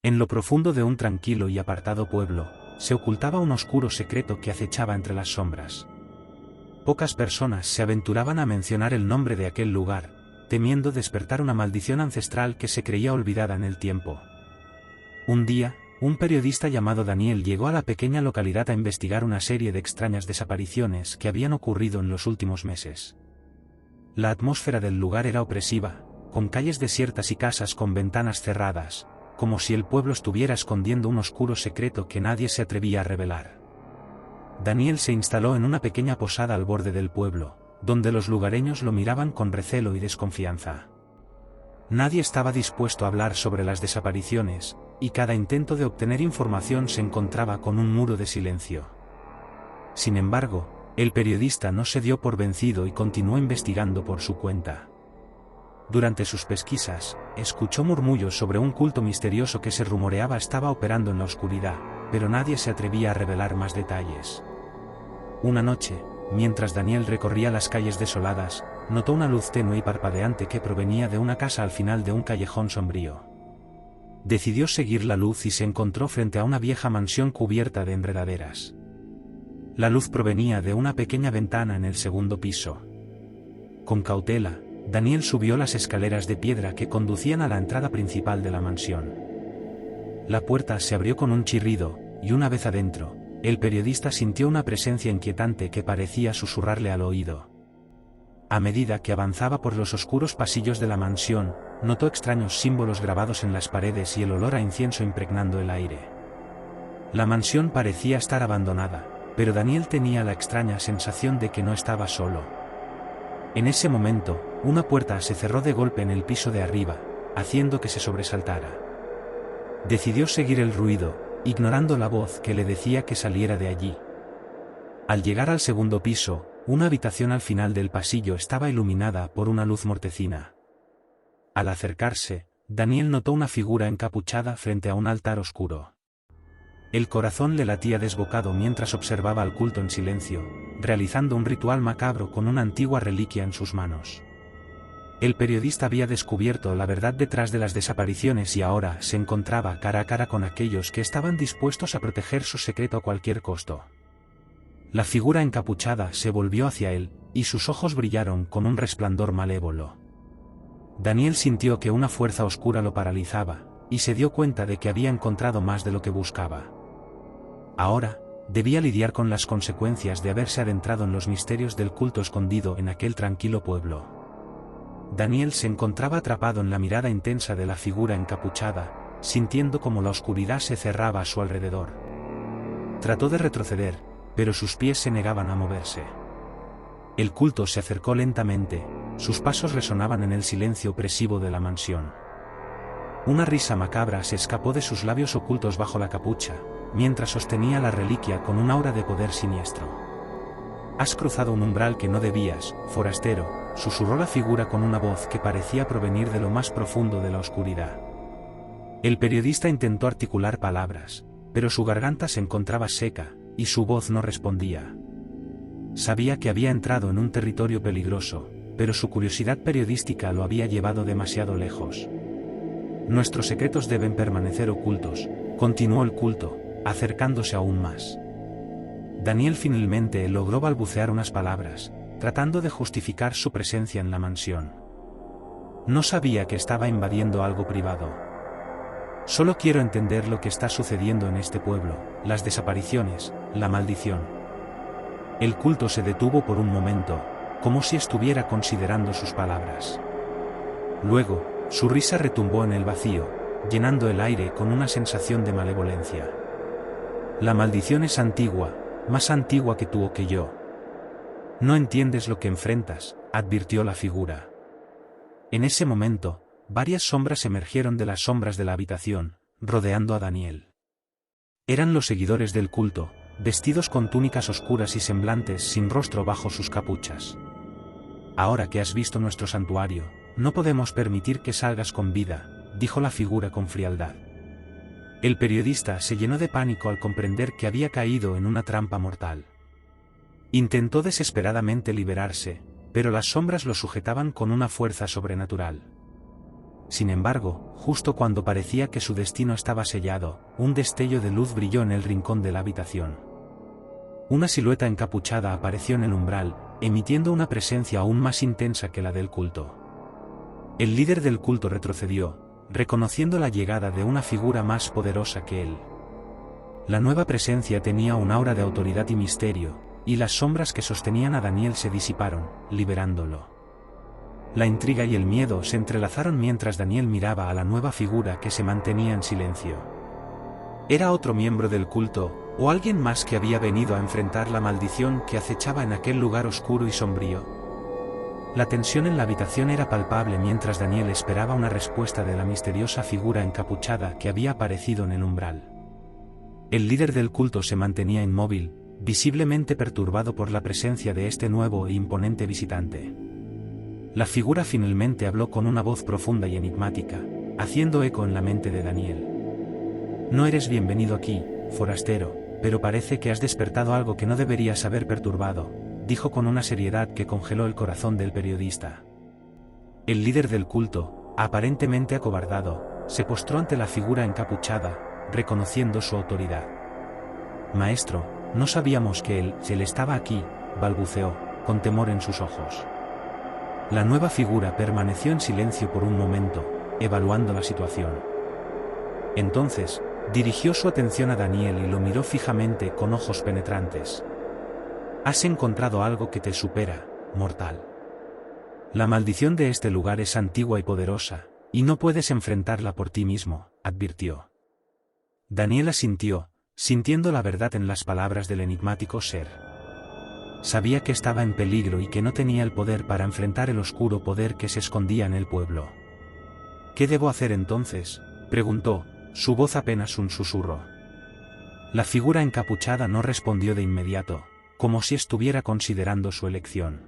En lo profundo de un tranquilo y apartado pueblo, se ocultaba un oscuro secreto que acechaba entre las sombras. Pocas personas se aventuraban a mencionar el nombre de aquel lugar, temiendo despertar una maldición ancestral que se creía olvidada en el tiempo. Un día, un periodista llamado Daniel llegó a la pequeña localidad a investigar una serie de extrañas desapariciones que habían ocurrido en los últimos meses. La atmósfera del lugar era opresiva, con calles desiertas y casas con ventanas cerradas, como si el pueblo estuviera escondiendo un oscuro secreto que nadie se atrevía a revelar. Daniel se instaló en una pequeña posada al borde del pueblo, donde los lugareños lo miraban con recelo y desconfianza. Nadie estaba dispuesto a hablar sobre las desapariciones, y cada intento de obtener información se encontraba con un muro de silencio. Sin embargo, el periodista no se dio por vencido y continuó investigando por su cuenta. Durante sus pesquisas, escuchó murmullos sobre un culto misterioso que se rumoreaba estaba operando en la oscuridad, pero nadie se atrevía a revelar más detalles. Una noche, mientras Daniel recorría las calles desoladas, notó una luz tenue y parpadeante que provenía de una casa al final de un callejón sombrío. Decidió seguir la luz y se encontró frente a una vieja mansión cubierta de enredaderas. La luz provenía de una pequeña ventana en el segundo piso. Con cautela, Daniel subió las escaleras de piedra que conducían a la entrada principal de la mansión. La puerta se abrió con un chirrido, y una vez adentro, el periodista sintió una presencia inquietante que parecía susurrarle al oído. A medida que avanzaba por los oscuros pasillos de la mansión, notó extraños símbolos grabados en las paredes y el olor a incienso impregnando el aire. La mansión parecía estar abandonada, pero Daniel tenía la extraña sensación de que no estaba solo. En ese momento, una puerta se cerró de golpe en el piso de arriba, haciendo que se sobresaltara. Decidió seguir el ruido, ignorando la voz que le decía que saliera de allí. Al llegar al segundo piso, una habitación al final del pasillo estaba iluminada por una luz mortecina. Al acercarse, Daniel notó una figura encapuchada frente a un altar oscuro. El corazón le latía desbocado mientras observaba al culto en silencio, realizando un ritual macabro con una antigua reliquia en sus manos. El periodista había descubierto la verdad detrás de las desapariciones y ahora se encontraba cara a cara con aquellos que estaban dispuestos a proteger su secreto a cualquier costo. La figura encapuchada se volvió hacia él, y sus ojos brillaron con un resplandor malévolo. Daniel sintió que una fuerza oscura lo paralizaba, y se dio cuenta de que había encontrado más de lo que buscaba. Ahora, debía lidiar con las consecuencias de haberse adentrado en los misterios del culto escondido en aquel tranquilo pueblo. Daniel se encontraba atrapado en la mirada intensa de la figura encapuchada, sintiendo como la oscuridad se cerraba a su alrededor. Trató de retroceder, pero sus pies se negaban a moverse. El culto se acercó lentamente, sus pasos resonaban en el silencio opresivo de la mansión. Una risa macabra se escapó de sus labios ocultos bajo la capucha, mientras sostenía la reliquia con un aura de poder siniestro. «Has cruzado un umbral que no debías, forastero», susurró la figura con una voz que parecía provenir de lo más profundo de la oscuridad. El periodista intentó articular palabras, pero su garganta se encontraba seca, y su voz no respondía. Sabía que había entrado en un territorio peligroso, pero su curiosidad periodística lo había llevado demasiado lejos. «Nuestros secretos deben permanecer ocultos», continuó el culto, acercándose aún más. Daniel finalmente logró balbucear unas palabras, tratando de justificar su presencia en la mansión. No sabía que estaba invadiendo algo privado. «Solo quiero entender lo que está sucediendo en este pueblo, las desapariciones, la maldición». El culto se detuvo por un momento, como si estuviera considerando sus palabras. Luego, su risa retumbó en el vacío, llenando el aire con una sensación de malevolencia. «La maldición es antigua, más antigua que tú o que yo. No entiendes lo que enfrentas», advirtió la figura. En ese momento, varias sombras emergieron de las sombras de la habitación, rodeando a Daniel. Eran los seguidores del culto, vestidos con túnicas oscuras y semblantes sin rostro bajo sus capuchas. «Ahora que has visto nuestro santuario, no podemos permitir que salgas con vida», dijo la figura con frialdad. El periodista se llenó de pánico al comprender que había caído en una trampa mortal. Intentó desesperadamente liberarse, pero las sombras lo sujetaban con una fuerza sobrenatural. Sin embargo, justo cuando parecía que su destino estaba sellado, un destello de luz brilló en el rincón de la habitación. Una silueta encapuchada apareció en el umbral, emitiendo una presencia aún más intensa que la del culto. El líder del culto retrocedió, reconociendo la llegada de una figura más poderosa que él. La nueva presencia tenía un aura de autoridad y misterio, y las sombras que sostenían a Daniel se disiparon, liberándolo. La intriga y el miedo se entrelazaron mientras Daniel miraba a la nueva figura que se mantenía en silencio. ¿Era otro miembro del culto, o alguien más que había venido a enfrentar la maldición que acechaba en aquel lugar oscuro y sombrío? La tensión en la habitación era palpable mientras Daniel esperaba una respuesta de la misteriosa figura encapuchada que había aparecido en el umbral. El líder del culto se mantenía inmóvil, visiblemente perturbado por la presencia de este nuevo e imponente visitante. La figura finalmente habló con una voz profunda y enigmática, haciendo eco en la mente de Daniel. No eres bienvenido aquí, forastero, pero parece que has despertado algo que no deberías haber perturbado, dijo con una seriedad que congeló el corazón del periodista. El líder del culto, aparentemente acobardado, se postró ante la figura encapuchada, reconociendo su autoridad. Maestro, no sabíamos que él estaba aquí, balbuceó, con temor en sus ojos. La nueva figura permaneció en silencio por un momento, evaluando la situación. Entonces, dirigió su atención a Daniel y lo miró fijamente con ojos penetrantes. Has encontrado algo que te supera, mortal. La maldición de este lugar es antigua y poderosa, y no puedes enfrentarla por ti mismo, advirtió. Daniel asintió, sintiendo la verdad en las palabras del enigmático ser. Sabía que estaba en peligro y que no tenía el poder para enfrentar el oscuro poder que se escondía en el pueblo. ¿Qué debo hacer entonces?, preguntó, su voz apenas un susurro. La figura encapuchada no respondió de inmediato, como si estuviera considerando su elección.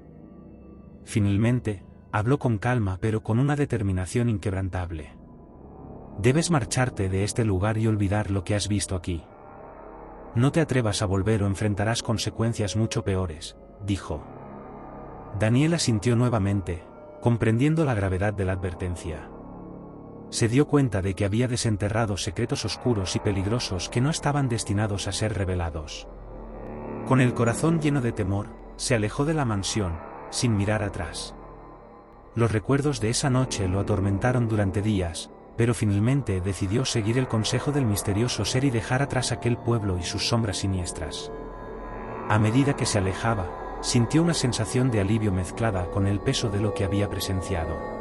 Finalmente, habló con calma pero con una determinación inquebrantable. Debes marcharte de este lugar y olvidar lo que has visto aquí. No te atrevas a volver o enfrentarás consecuencias mucho peores, dijo. Daniel asintió nuevamente, comprendiendo la gravedad de la advertencia. Se dio cuenta de que había desenterrado secretos oscuros y peligrosos que no estaban destinados a ser revelados. Con el corazón lleno de temor, se alejó de la mansión, sin mirar atrás. Los recuerdos de esa noche lo atormentaron durante días, pero finalmente decidió seguir el consejo del misterioso ser y dejar atrás aquel pueblo y sus sombras siniestras. A medida que se alejaba, sintió una sensación de alivio mezclada con el peso de lo que había presenciado.